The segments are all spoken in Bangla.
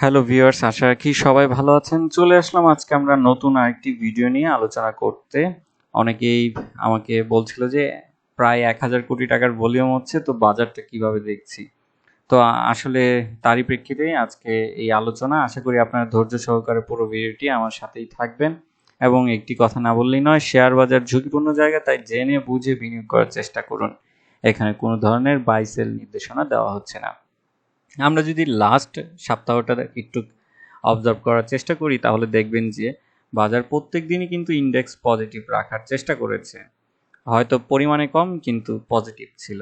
হ্যালো ভিউয়ার্স, আশা রাখি সবাই ভালো আছেন। চলে আসলাম আজকে আমরা নতুন আরেকটি ভিডিও নিয়ে আলোচনা করতে। অনেকেই আমাকে বলছিল যে প্রায় ১,০০০ কোটি টাকার ভলিউম হচ্ছে, তো বাজারটা কিভাবে দেখছি। তো আসলে তারই প্রেক্ষিতে আজকে এই আলোচনা। আশা করি আপনারা ধৈর্য সহকারে পুরো ভিডিওটি আমার সাথেই থাকবেন। এবং একটি কথা না বললেই নয়, শেয়ার বাজার ঝুঁকিপূর্ণ জায়গা, তাই জেনে বুঝে বিনিয়োগ করার চেষ্টা করুন। এখানে কোনো ধরনের বাই সেল নির্দেশনা দেওয়া হচ্ছে না। আমরা যদি লাস্ট সপ্তাহটা একটু অবজার্ভ করার চেষ্টা করি, তাহলে দেখবেন যে বাজার প্রত্যেক দিনই কিন্তু ইন্ডেক্স পজিটিভ রাখার চেষ্টা করেছে। হয়তো পরিমাণে কম, কিন্তু পজিটিভ ছিল।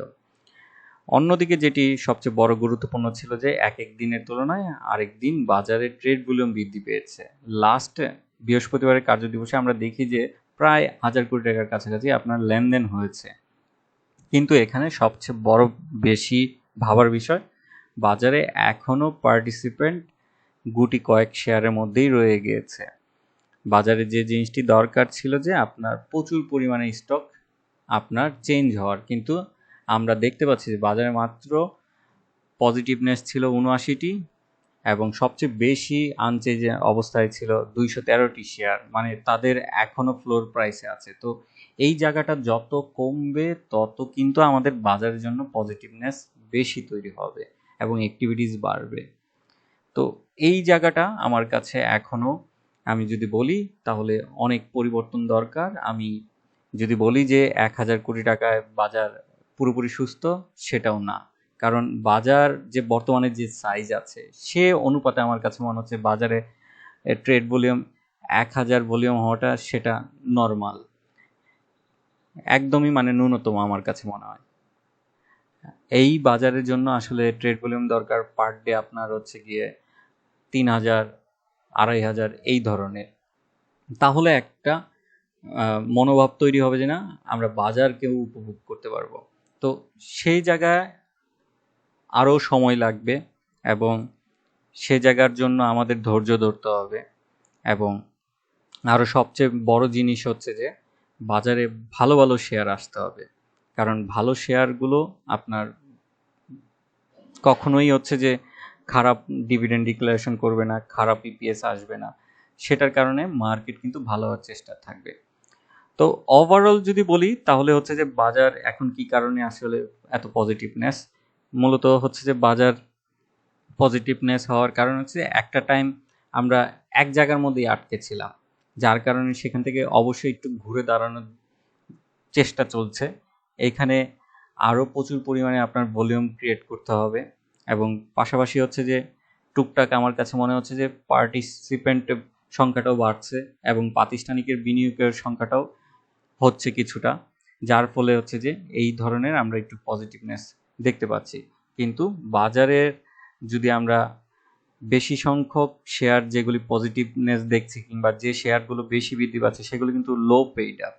অন্যদিকে যেটি সবচেয়ে বড় গুরুত্বপূর্ণ ছিল যে এক এক দিনের তুলনায় আরেক দিন বাজারে ট্রেড ভলিউম বৃদ্ধি পেয়েছে। লাস্ট বৃহস্পতিবারের কার্যদিবসে আমরা দেখি যে প্রায় ১,০০০ কোটি টাকার কাছাকাছি আপনার লেনদেন হয়েছে। কিন্তু এখানে সবচেয়ে বড় বেশি ভাবার বিষয়, বাজারে এখনও পার্টিসিপেন্ট গুটি কয়েক শেয়ারের মধ্যেই রয়ে গিয়েছে। বাজারে যে জিনিসটি দরকার ছিল যে আপনার প্রচুর পরিমাণে স্টক আপনার চেঞ্জ হওয়ার, কিন্তু আমরা দেখতে পাচ্ছি যে বাজারে মাত্র পজিটিভনেস ছিল ৭৯টি, এবং সবচেয়ে বেশি আনচেঞ্জ অবস্থায় ছিল ২১৩টি শেয়ার, মানে তাদের এখনও ফ্লোর প্রাইসে আছে। তো এই জায়গাটা যত কমবে তত কিন্তু আমাদের বাজারের জন্য পজিটিভনেস বেশি তৈরি হবে এবং অ্যাক্টিভিটিস বাড়বে। তো এই জায়গাটা আমার কাছে এখনও, আমি যদি বলি তাহলে অনেক পরিবর্তন দরকার। আমি যদি বলি যে ১,০০০ কোটি টাকায় বাজার পুরোপুরি সুস্থ, সেটাও না। কারণ বাজার যে বর্তমানে যে সাইজ আছে, সে অনুপাতে আমার কাছে মনে হচ্ছে বাজারে ট্রেড ভলিউম ১,০০০ ভলিউম হওয়াটা সেটা নর্মাল, একদমই মানে ন্যূনতম আমার কাছে মনে হয়। এই বাজারের জন্য আসলে ট্রেড ভলিউম দরকার পার ডে আপনার হচ্ছে গিয়ে ৩,০০০, ২,৫০০ এই ধরনের। তাহলে একটা মনোভাব তৈরি হবে যে না, আমরা বাজারকেও উপভোগ করতে পারবো। তো সেই জায়গায় আরও সময় লাগবে, এবং সে জায়গার জন্য আমাদের ধৈর্য ধরতে হবে। এবং আরও সবচেয়ে বড় জিনিস হচ্ছে যে বাজারে ভালো ভালো শেয়ার আসতে হবে। কারণ ভালো শেয়ারগুলো আপনার কখনোই হচ্ছে যে খারাপ ডিভিডেন্ড ডিক্লারেশন করবে না, খারাপ ইপিএস আসবে না। সেটার কারণে মার্কেট কিন্তু ভালো হওয়ার চেষ্টা থাকবে। তো ওভারঅল যদি বলি তাহলে হচ্ছে যে বাজার এখন কি কারণে আসলে এত পজিটিভনেস, মূলত হচ্ছে যে বাজার পজিটিভনেস হওয়ার কারণ হচ্ছে একটা টাইম আমরা এক জায়গার মধ্যেই আটকে ছিলাম, যার কারণে সেখান থেকে অবশ্যই একটু ঘুরে দাঁড়ানোর চেষ্টা চলছে। এইখানে আরও প্রচুর পরিমাণে আপনার ভলিউম ক্রিয়েট করতে হবে, এবং পাশাপাশি হচ্ছে যে টুকটাক আমার কাছে মনে হচ্ছে যে পার্টিসিপেন্ট সংখ্যাটাও বাড়ছে, এবং প্রাতিষ্ঠানিকের বিনিয়োগের সংখ্যাটাও হচ্ছে কিছুটা, যার ফলে হচ্ছে যে এই ধরনের আমরা একটু পজিটিভনেস দেখতে পাচ্ছি। কিন্তু বাজারের যদি আমরা বেশি সংখ্যক শেয়ার যেগুলি পজিটিভনেস দেখছি, কিংবা যে শেয়ারগুলো বেশি বৃদ্ধি পাচ্ছে, সেগুলো কিন্তু লো পেইড আপ।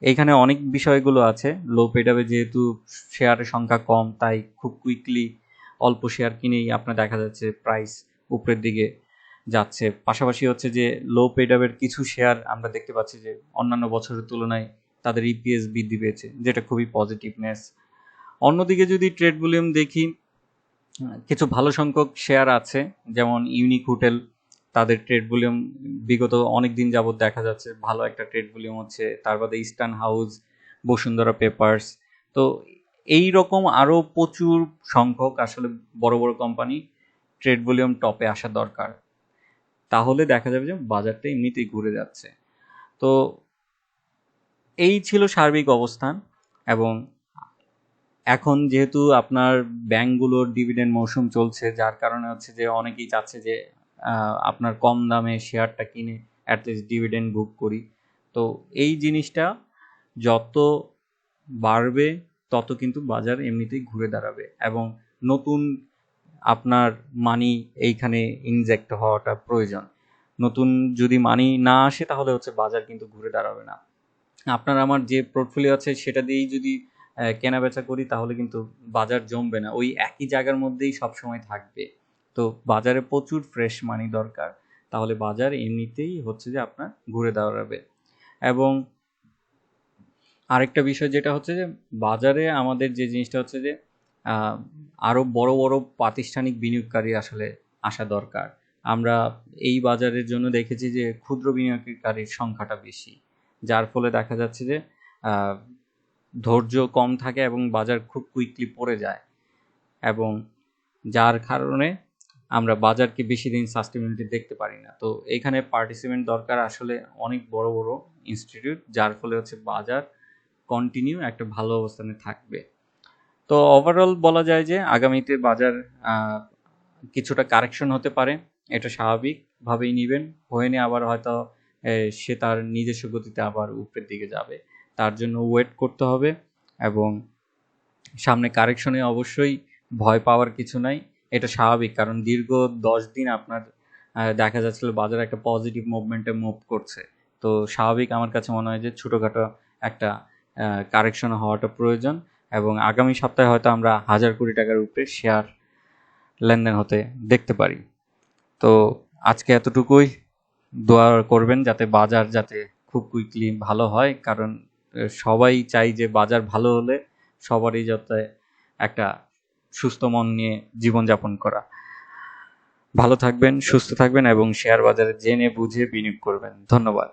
এইখানে অনেক বিষয়গুলো আছে। লো পেইড আপে যেহেতু শেয়ারের সংখ্যা কম, তাই খুব কুইকলি অল্প শেয়ার কিনেই আপনার দেখা যাচ্ছে প্রাইস উপরের দিকে যাচ্ছে। পাশাপাশি হচ্ছে যে লো পেইড আপের কিছু শেয়ার আমরা দেখতে পাচ্ছি যে অন্যান্য বছরের তুলনায় তাদের ইপিএস বৃদ্ধি পেয়েছে, যেটা খুবই পজিটিভনেস। অন্যদিকে যদি ট্রেড ভলিউম দেখি, কিছু ভালো সংখ্যক শেয়ার আছে, যেমন ইউনিক হোটেল, তাদের ট্রেড ভলিউম বিগত অনেক দিন যাবত দেখা যাচ্ছে ভালো একটা ট্রেড ভলিউম হচ্ছে। তার বাদে ইস্টার্ন হাউস, বসুন্ধরা পেপার্স। তো এই রকম আরও প্রচুর সংখ্যক আসলে বড় বড় কোম্পানি ট্রেড ভলিউম টপে আসা দরকার। তাহলে দেখা যাবে যে বাজারটা এমনিতেই ঘুরে যাচ্ছে। তো এই ছিল সার্বিক অবস্থান। এবং এখন যেহেতু আপনার ব্যাংকগুলোর ডিভিডেন্ড মৌসুম চলছে, যার কারণে হচ্ছে যে অনেকেই চাচ্ছে যে আপনার কম দামে শেয়ারটা কিনে অ্যাটলিস্ট ডিভিডেন্ড বুক করি। তো এই জিনিসটা যত বাড়বে তত কিন্তু বাজার এমনিতেই ঘুরে দাঁড়াবে, এবং নতুন আপনার মানি এইখানে ইনজেক্ট হওয়াটা প্রয়োজন। নতুন যদি মানি না আসে, তাহলে হচ্ছে বাজার কিন্তু ঘুরে দাঁড়াবে না। আপনার আমার যে পোর্টফোলিও আছে সেটা দিয়েই যদি কেনা বেচা করি, তাহলে কিন্তু বাজার জমবে না, ওই একই জায়গার মধ্যেই সবসময় থাকবে। তো বাজারে প্রচুর ফ্রেশ মানি দরকার, তাহলে বাজার এমনিতেই হচ্ছে যে আপনার ঘুরে দাঁড়াবে। এবং আরেকটা বিষয় যেটা হচ্ছে যে বাজারে আমাদের যে জিনিসটা হচ্ছে যে আরও বড় বড় প্রাতিষ্ঠানিক বিনিয়োগকারী আসলে আসা দরকার। আমরা এই বাজারের জন্য দেখেছি যে ক্ষুদ্র বিনিয়োগকারীর সংখ্যাটা বেশি, যার ফলে দেখা যাচ্ছে যে আহ, ধৈর্য কম থাকে এবং বাজার খুব কুইকলি পড়ে যায়, এবং যার কারণে আমরা বাজারকে বেশি দিন সাস্টেনেবিলিটি দেখতে পারি না। তো এখানে পার্টিসিপেন্ট দরকার আসলে অনেক বড় বড় ইনস্টিটিউট, যার ফলে হচ্ছে বাজার কন্টিনিউ একটা ভালো অবস্থানে থাকবে। তো ওভারঅল বলা যায় যে আগামীতে বাজার কিছুটা কারেকশন হতে পারে, এটা স্বাভাবিকভাবেই নেবেন, হয়ে নিয়ে আবার হয়তো সে তার নিজস্ব গতিতে আবার উপরের দিকে যাবে। তার জন্য ওয়েট করতে হবে, এবং সামনে কারেকশনে অবশ্যই ভয় পাওয়ার কিছু নাই। এটা স্বাভাবিক, কারণ দীর্ঘ 10 দিন আপনার দেখা যাচ্ছিল বাজার একটা পজিটিভ মুভমেন্টে মুভ করছে। তো স্বাভাবিক আমার কাছে মনে হয় যে ছোটোখাটো একটা কারেকশন হওয়াটা প্রয়োজন, এবং আগামী সপ্তাহে হয়তো আমরা 1,000 কোটি টাকার উপরে শেয়ার লেনদেন হতে দেখতে পারি। তো আজকে এতটুকুই। দোয়া করবেন যাতে বাজার যাতে খুব কুইকলি ভালো হয়, কারণ সবাই চাই যে বাজার ভালো হলে সবারই যাতে একটা সুস্থ মন নিয়ে জীবনযাপন করা। ভালো থাকবেন, সুস্থ থাকবেন, এবং শেয়ার বাজারে জেনে বুঝে বিনিয়োগ করবেন। ধন্যবাদ।